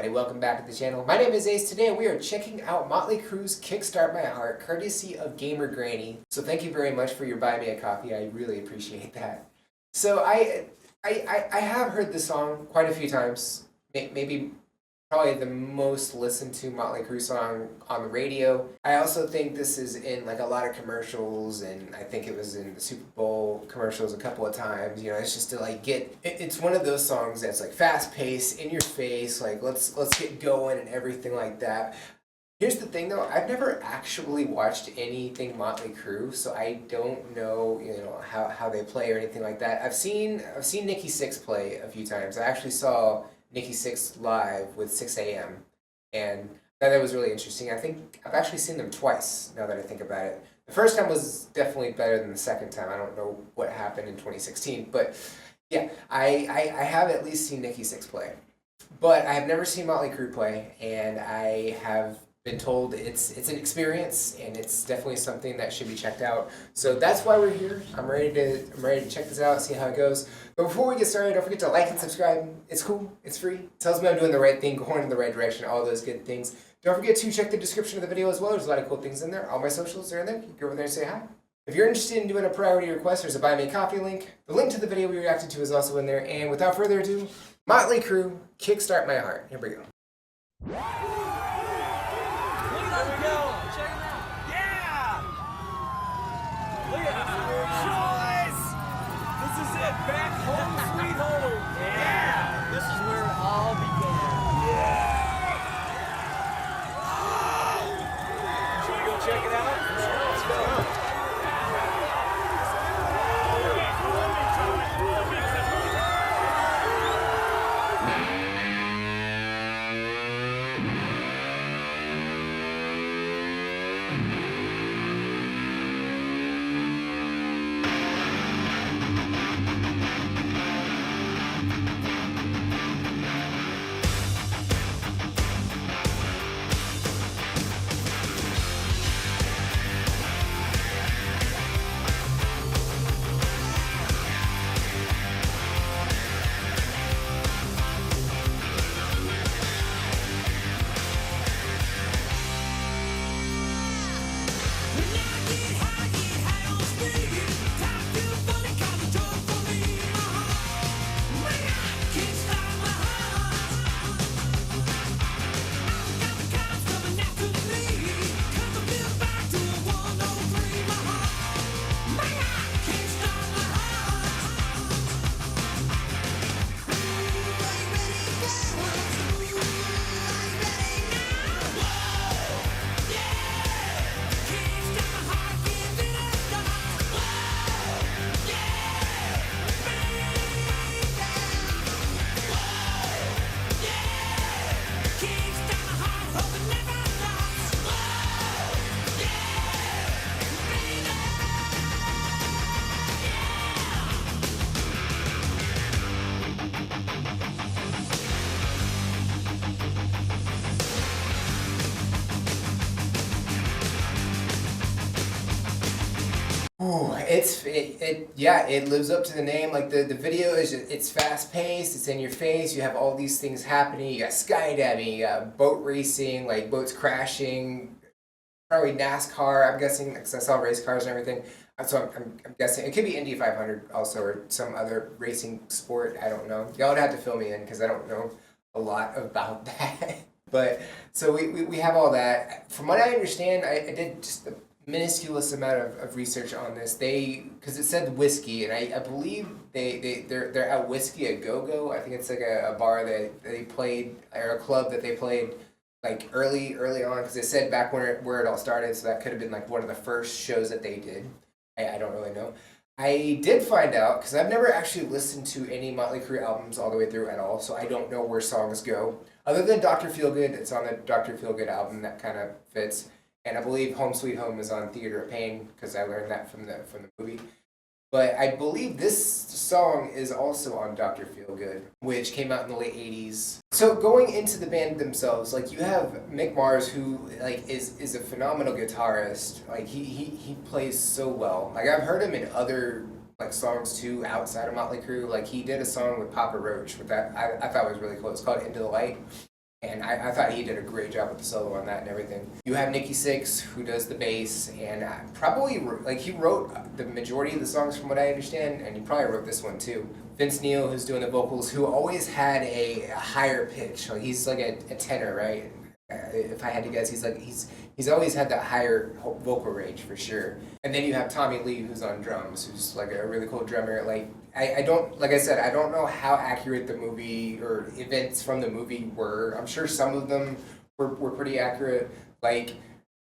everybody, welcome back to the channel. My name is Ace. Today we are checking out Motley Crue's Kickstart My Heart, courtesy of Gamer Granny. So thank you very much for your buy me a coffee, I really appreciate that. So I have heard this song quite a few times, maybe probably the most listened to Motley Crue song on the radio. I also think this is in like a lot of commercials, and I think it was in the Super Bowl commercials a couple of times. You know, it's just to like it's one of those songs that's like fast paced, in your face, like let's get going and everything like that. Here's the thing though, I've never actually watched anything Motley Crue, so I don't know, how they play or anything like that. I've seen Nikki Sixx play a few times. I actually saw Nikki Sixx live with 6 a.m. and that was really interesting. I think I've actually seen them twice now that I think about it. The first time was definitely better than the second time. I don't know what happened in 2016, but yeah, I have at least seen Nikki Sixx play. But I have never seen Motley Crue play, and I have been told it's an experience, and it's definitely something that should be checked out. So that's why we're here. I'm ready to check this out, see how it goes. But before we get started, don't forget to like and subscribe. It's cool, it's free, it tells me I'm doing the right thing, going in the right direction, all those good things. Don't forget to check the description of the video as well. There's a lot of cool things in there. All my socials are in there. You can go over there and say hi. If you're interested in doing a priority request, there's a buy me a coffee link. The link to the video we reacted to is also in there. And without further ado, Motley Crue, Kickstart My Heart. Here we go. Back home, sweet home. Yeah. This is where it all began. Yeah. Should we go check it out? Let's go. Ooh, it lives up to the name. Like the video it's fast paced, it's in your face, you have all these things happening, you got skydiving, you got boat racing, like boats crashing, probably NASCAR, I'm guessing, because I saw race cars and everything. So I'm guessing it could be Indy 500 also, or some other racing sport, I don't know. Y'all would have to fill me in because I don't know a lot about that. But so we have all that. From what I understand, I did just a minusculous amount of research on this. Because it said whiskey, and I believe they're at Whiskey a Go-Go. I think it's like a bar that they played, or a club that they played like early on, because it said back where it all started, so that could have been like one of the first shows that they did. I don't really know. I did find out, because I've never actually listened to any Motley Crue albums all the way through at all, so I don't know where songs go. Other than Dr. Feelgood, it's on the Dr. Feelgood album, that kind of fits. And I believe Home Sweet Home is on Theater of Pain, because I learned that from the movie. But I believe this song is also on Dr. Feelgood, which came out in the late 80s. So going into the band themselves, like you have Mick Mars, who like is a phenomenal guitarist. Like he plays so well. Like I've heard him in other like songs too outside of Motley Crue. Like he did a song with Papa Roach, with that I thought was really cool. It's called Into the Light. And I thought he did a great job with the solo on that and everything. You have Nikki Sixx, who does the bass, and probably, like, he wrote the majority of the songs from what I understand, and he probably wrote this one too. Vince Neil, who's doing the vocals, who always had a higher pitch. Like, he's like a tenor, right? If I had to guess, he's always had that higher vocal range for sure. And then you have Tommy Lee, who's on drums, who's like a really cool drummer. Like, I don't, like I said, I don't know how accurate the movie or events from the movie were. I'm sure some of them were pretty accurate, like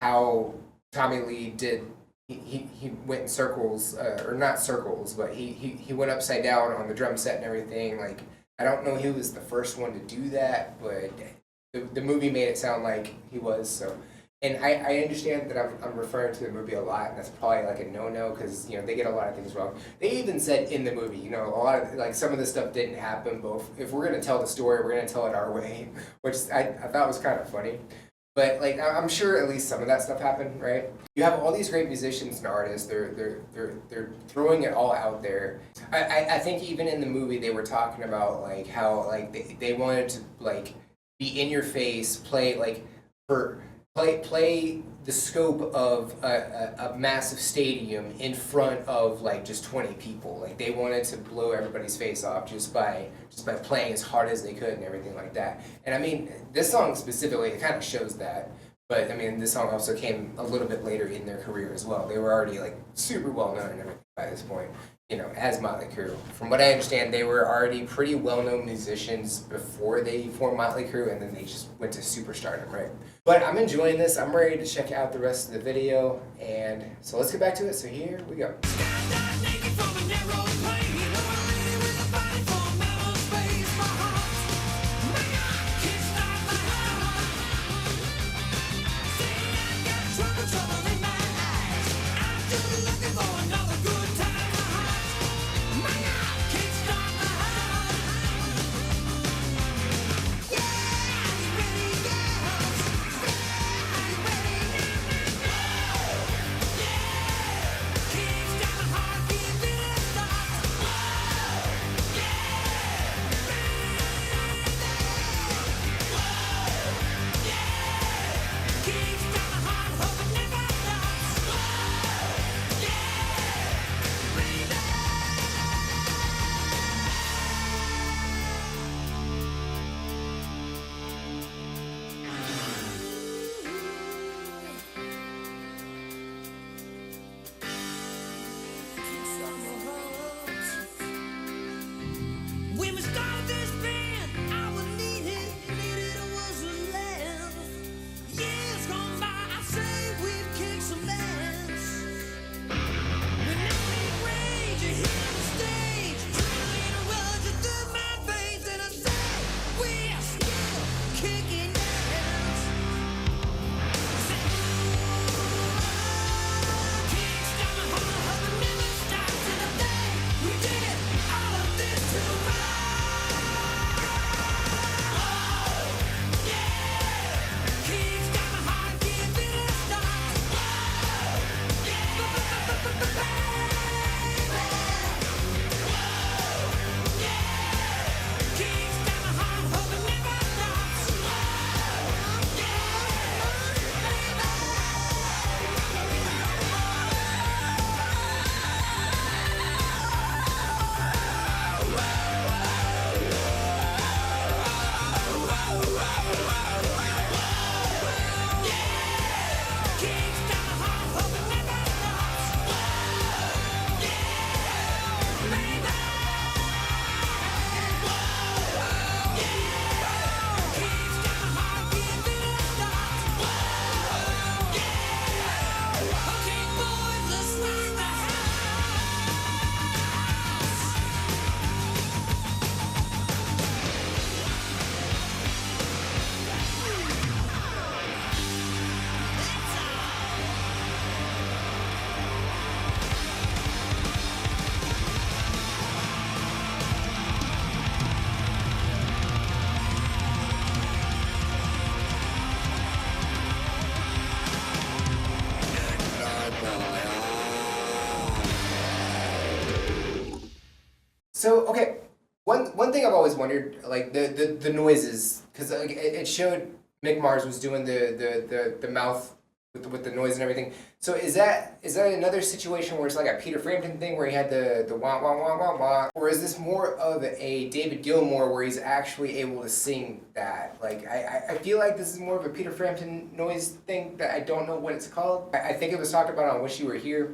how Tommy Lee did. He went in circles, or not circles, but he went upside down on the drum set and everything. Like, I don't know who was the first one to do that, but the movie made it sound like he was. So, and I understand that I'm referring to the movie a lot, and that's probably like a no-no because, you know, they get a lot of things wrong. They even said in the movie, you know, a lot of, like, some of this stuff didn't happen, but if we're going to tell the story, we're going to tell it our way, which I thought was kind of funny. But, like, I'm sure at least some of that stuff happened, right? You have all these great musicians and artists. They're throwing it all out there. I think even in the movie they were talking about, like, how, like, they wanted to, like, be in your face, play, like, play the scope of a massive stadium in front of, like, just 20 people. Like, they wanted to blow everybody's face off just by playing as hard as they could and everything like that. And I mean, this song specifically, it kind of shows that. But I mean, this song also came a little bit later in their career as well. They were already, like, super well known and everything by this point, you know, as Motley Crue. From what I understand, they were already pretty well-known musicians before they formed Motley Crue, and then they just went to superstardom, right? But I'm enjoying this. I'm ready to check out the rest of the video, and so let's get back to it. So here we go. So, okay, One thing I've always wondered, like the noises, because like, it showed Mick Mars was doing the mouth with the noise and everything. So is that another situation where it's like a Peter Frampton thing where he had the wah wah wah wah wah, or is this more of a David Gilmour where he's actually able to sing that? Like I feel like this is more of a Peter Frampton noise thing that I don't know what it's called. I think it was talked about on Wish You Were Here,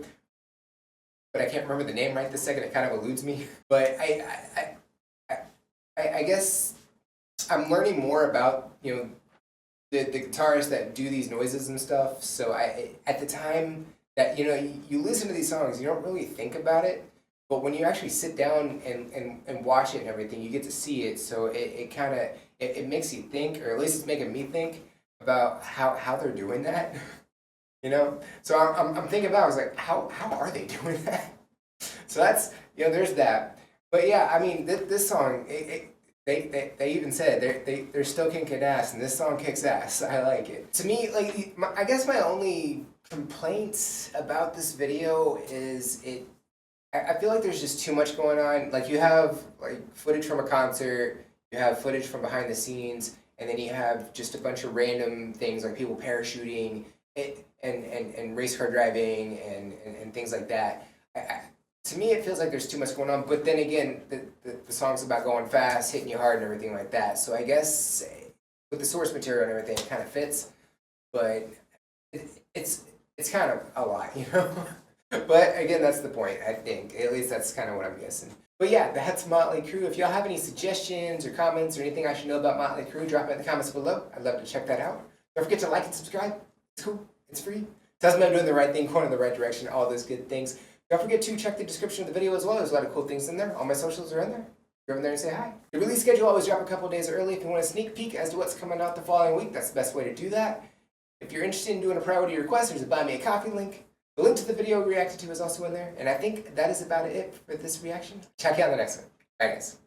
but I can't remember the name right this second. It kind of eludes me. But I guess I'm learning more about the guitarists that do these noises and stuff. So at the time that you listen to these songs, you don't really think about it, but when you actually sit down and watch it and everything, you get to see it. So it kind of it makes you think, or at least it's making me think about how they're doing that. So I'm thinking about it, I was like, how are they doing that? So that's there's that. But yeah, I mean this song they even said they're still kicking ass, and this song kicks ass. I like it. To me, like I guess my only complaints about this video is I feel like there's just too much going on. Like you have like footage from a concert, you have footage from behind the scenes, and then you have just a bunch of random things like people parachuting and race car driving and things like that. To me, it feels like there's too much going on, but then again, the song's about going fast, hitting you hard, and everything like that. So I guess with the source material and everything, it kind of fits, but it's kind of a lot, But again, that's the point, I think. At least that's kind of what I'm guessing. But yeah, that's Motley Crue. If y'all have any suggestions or comments or anything I should know about Motley Crue, drop it in the comments below. I'd love to check that out. Don't forget to like and subscribe. It's cool. It's free. Tells me I'm doing the right thing, going in the right direction, all those good things. Don't forget to check the description of the video as well. There's a lot of cool things in there. All my socials are in there. Go over there and say hi. The release schedule always drop a couple days early. If you want a sneak peek as to what's coming out the following week, that's the best way to do that. If you're interested in doing a priority request, there's a Buy Me a Coffee link. The link to the video we reacted to is also in there. And I think that is about it for this reaction. Check you out in the next one. Bye, guys.